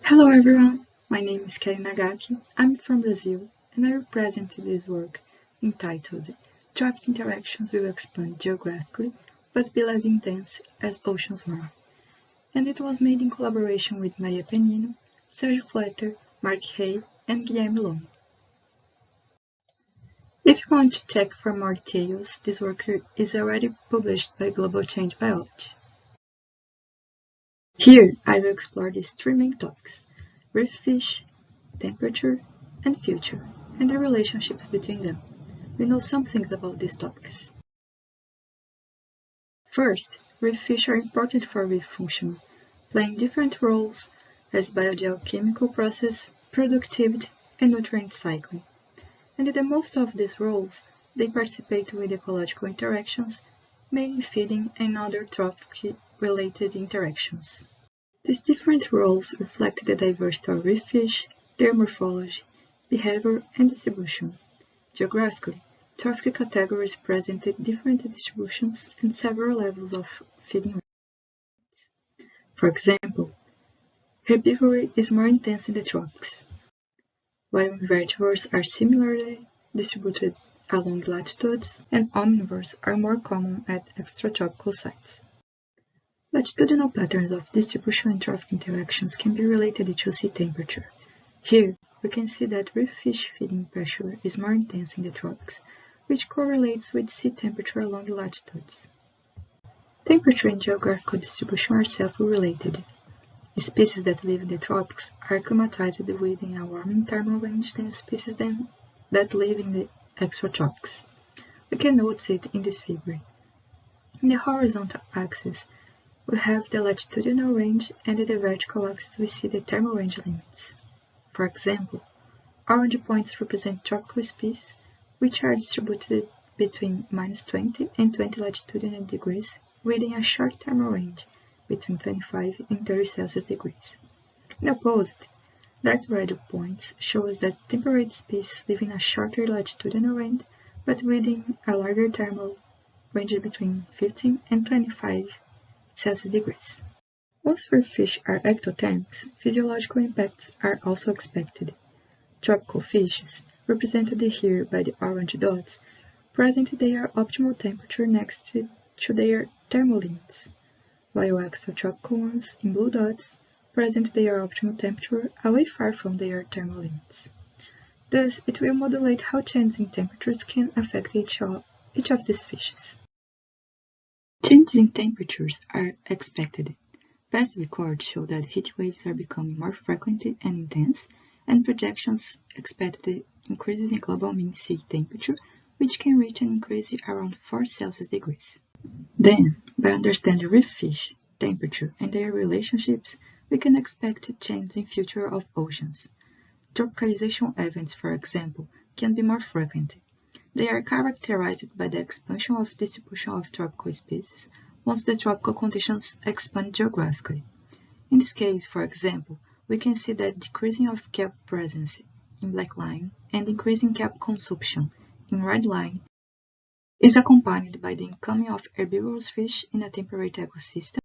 Hello everyone, my name is Inagaki. I'm from Brazil and I represent this work entitled Trophic Interactions Will Expand Geographically but Be Less Intense as Oceans Warm. And it was made in collaboration with Maria Pennino, Sergio Floeter, Mark Hay, and Guilherme Longo. If you want to check for more details, this work is already published by Global Change Biology. Here, I will explore these three main topics: reef fish, temperature, and future, and the relationships between them. We know some things about these topics. First, reef fish are important for reef function, playing different roles as biogeochemical process, productivity, and nutrient cycling. And in most of these roles, they participate with ecological interactions, mainly feeding and other trophic-related interactions. These different roles reflect the diversity of reef fish, their morphology, behavior, and distribution. Geographically, trophic categories present different distributions and several levels of feeding rates. For example, herbivory is more intense in the tropics, while invertebrates are similarly distributed along latitudes, and omnivores are more common at extratropical sites. Latitudinal patterns of distribution and trophic interactions can be related to sea temperature. Here, we can see that reef fish feeding pressure is more intense in the tropics, which correlates with sea temperature along latitudes. Temperature and geographical distribution are self-related. Species that live in the tropics are acclimatized within a warming thermal range than species that live in the extratropics. We can notice it in this figure. In the horizontal axis, we have the latitudinal range, and in the vertical axis we see the thermal range limits. For example, orange points represent tropical species, which are distributed between -20 and 20 latitudinal degrees, within a short thermal range between 25 and 30 Celsius degrees. In opposite, dark red points show us that temperate species live in a shorter latitudinal range, but within a larger thermal range between 15 and 25 Celsius degrees. Once reef fish are ectothermics, physiological impacts are also expected. Tropical fishes, represented here by the orange dots, present their optimal temperature next to their thermal limits, while extratropical ones, in blue dots, present their optimal temperature away far from their thermal limits. Thus, it will modulate how changes in temperatures can affect each of these fishes. Changes in temperatures are expected. Past records show that heat waves are becoming more frequent and intense, and projections expect the increases in global mean sea temperature, which can reach an increase around 4 Celsius degrees. Then, by understanding reef fish, temperature, and their relationships, we can expect changes in future of oceans. Tropicalization events, for example, can be more frequent. They are characterized by the expansion of distribution of tropical species once the tropical conditions expand geographically. In this case, for example, we can see that decreasing of kelp presence in black line and increasing kelp consumption in red line is accompanied by the incoming of herbivorous fish in a temperate ecosystem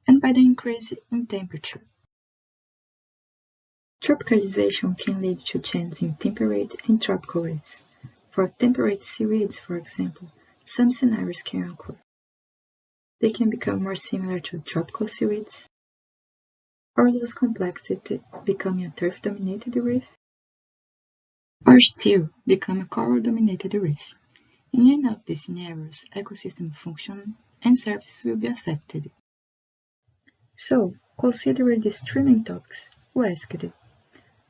and by the increase in temperature. Tropicalization can lead to changes in temperate and tropical reefs. For temperate seaweeds, for example, some scenarios can occur. They can become more similar to tropical seaweeds, or lose complexity, becoming a turf-dominated reef, or still become a coral-dominated reef. In any of these scenarios, ecosystem function and services will be affected. So, considering these three main topics, we asked,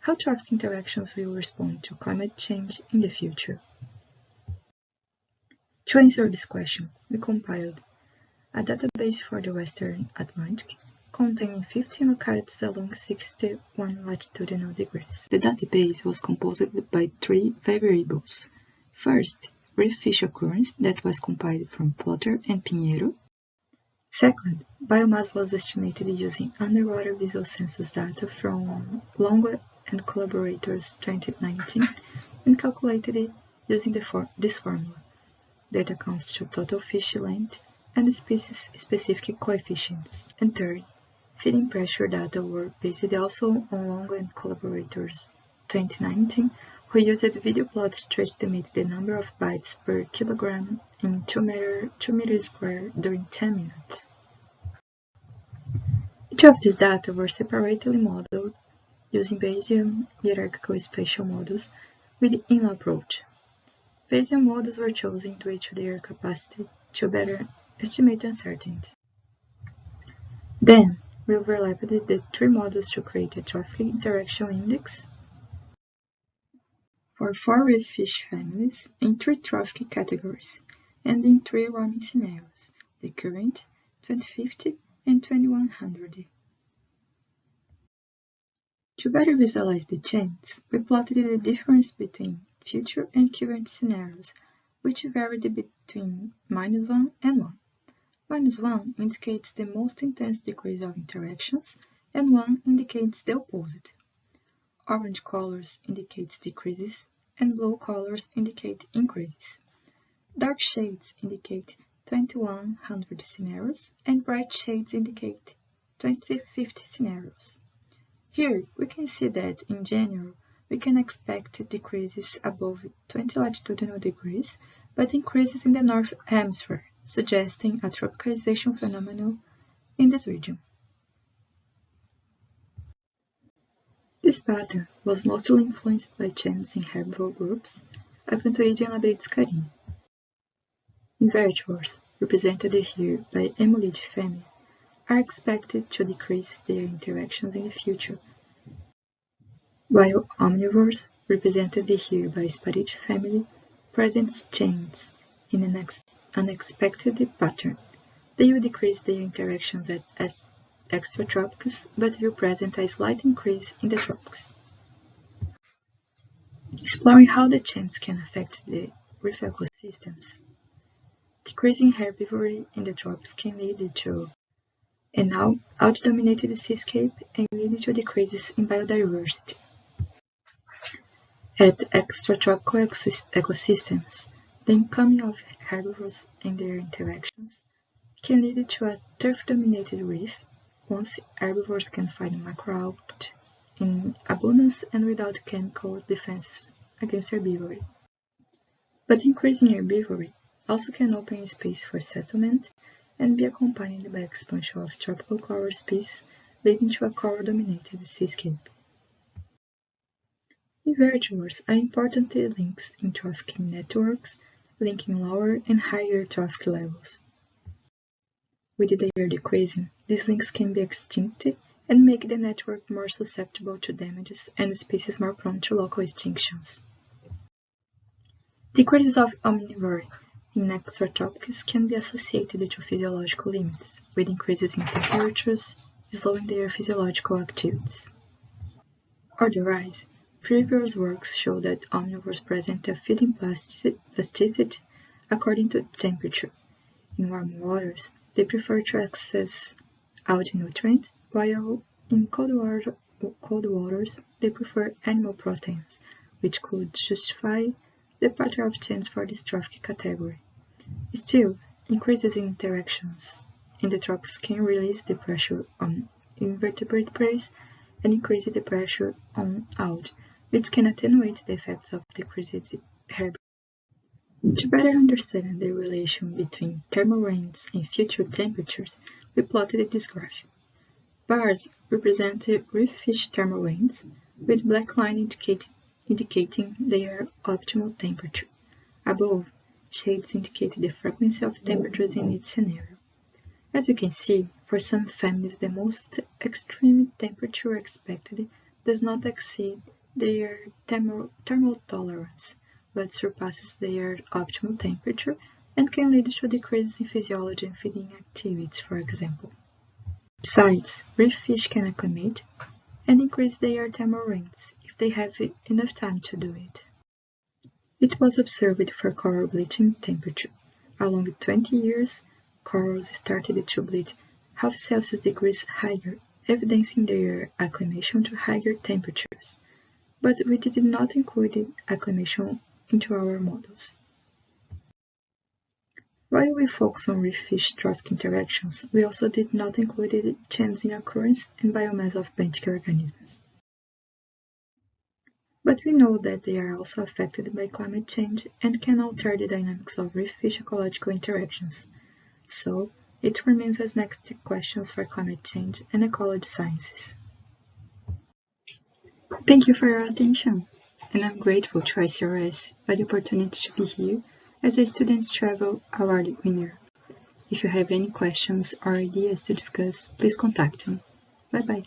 how trophic interactions will respond to climate change in the future? To answer this question, we compiled a database for the Western Atlantic containing 15 localities along 61 latitudinal degrees. The database was composed by three variables. First, reef fish occurrence that was compiled from Floeter and Pennino. Second, biomass was estimated using underwater visual census data from Longo and collaborators 2019 and calculated using this formula. Data counts to total fish length and species-specific coefficients. And third, Feeding pressure data were based also on Longo and collaborators 2019, who used video plots to estimate the number of bytes per kilogram in 2 meters squared during 10 minutes. Each of these data were separately modeled using Bayesian hierarchical spatial models with the in-law approach. Bayesian models were chosen due to their capacity to better estimate uncertainty. Then, we overlapped the three models to create a trophic interaction index for 4 reef fish families in 3 trophic categories and in 3 warming scenarios, the current, 2050, and 2100. To better visualize the change, we plotted the difference between future and current scenarios, which varied between -1 and 1. -1 indicates the most intense decrease of interactions, and 1 indicates the opposite. Orange colors indicate decreases, and blue colors indicate increases. Dark shades indicate 2100 scenarios, and bright shades indicate 2050 scenarios. Here, we can see that, in general, we can expect decreases above 20 latitudinal degrees, but increases in the North Hemisphere, suggesting a tropicalization phenomenon in this region. This pattern was mostly influenced by changes in herbivore groups, Acanthoideae and Labridis carini. Invertebrates, represented here by Emulid family, are expected to decrease their interactions in the future, while omnivores, represented here by Sparite family, present changes in an unexpected pattern. They will decrease their interactions at extratropics, but will present a slight increase in the tropics. Exploring how the changes can affect the reef ecosystems. Decreasing herbivory in the tropics can lead to an out-dominated seascape and lead to decreases in biodiversity. At extratropical ecosystems, the incoming of herbivores and their interactions can lead to a turf-dominated reef once herbivores can find macroalgae in abundance and without chemical defenses against herbivory. But increasing herbivory also can open space for settlement and be accompanied by expansion of tropical coral species, leading to a coral-dominated seascape. Invertebrates are important links in trophic networks, linking lower and higher trophic levels. With their decreasing, these links can be extincted and make the network more susceptible to damages and species more prone to local extinctions. Decreases of omnivory in extratropics can be associated to physiological limits, with increases in temperatures, slowing their physiological activities. Otherwise, previous works show that omnivores present a feeding plasticity according to temperature. In warm waters, they prefer to access algae nutrients, while in cold waters they prefer animal proteins, which could justify the pattern of change for this trophic category. Still, increases in interactions in the tropics can release the pressure on invertebrate prey and increase the pressure on algae, which can attenuate the effects of decreased herbivore. To better understand the relation between thermal ranges and future temperatures, we plotted this graph. Bars represent reef fish thermal ranges, with black line indicating their optimal temperature. Above, shades indicate the frequency of temperatures in each scenario. As you can see, for some families the most extreme temperature expected does not exceed their thermal tolerance, but surpasses their optimal temperature and can lead to decreases in physiology and feeding activities, for example. Besides, reef fish can acclimate and increase their thermal ranges if they have enough time to do it. It was observed for coral bleaching temperature. Along 20 years, corals started to bleach half Celsius degrees higher, evidencing their acclimation to higher temperatures, but we did not include acclimation into our models. While we focus on reef-fish trophic interactions, we also did not include changes in occurrence and biomass of benthic organisms. But we know that they are also affected by climate change and can alter the dynamics of reef-fish ecological interactions. So, it remains as next questions for climate change and ecology sciences. Thank you for your attention, and I'm grateful to ICRS by the opportunity to be here as a Students Travel Award winner. If you have any questions or ideas to discuss, please contact me. Bye-bye.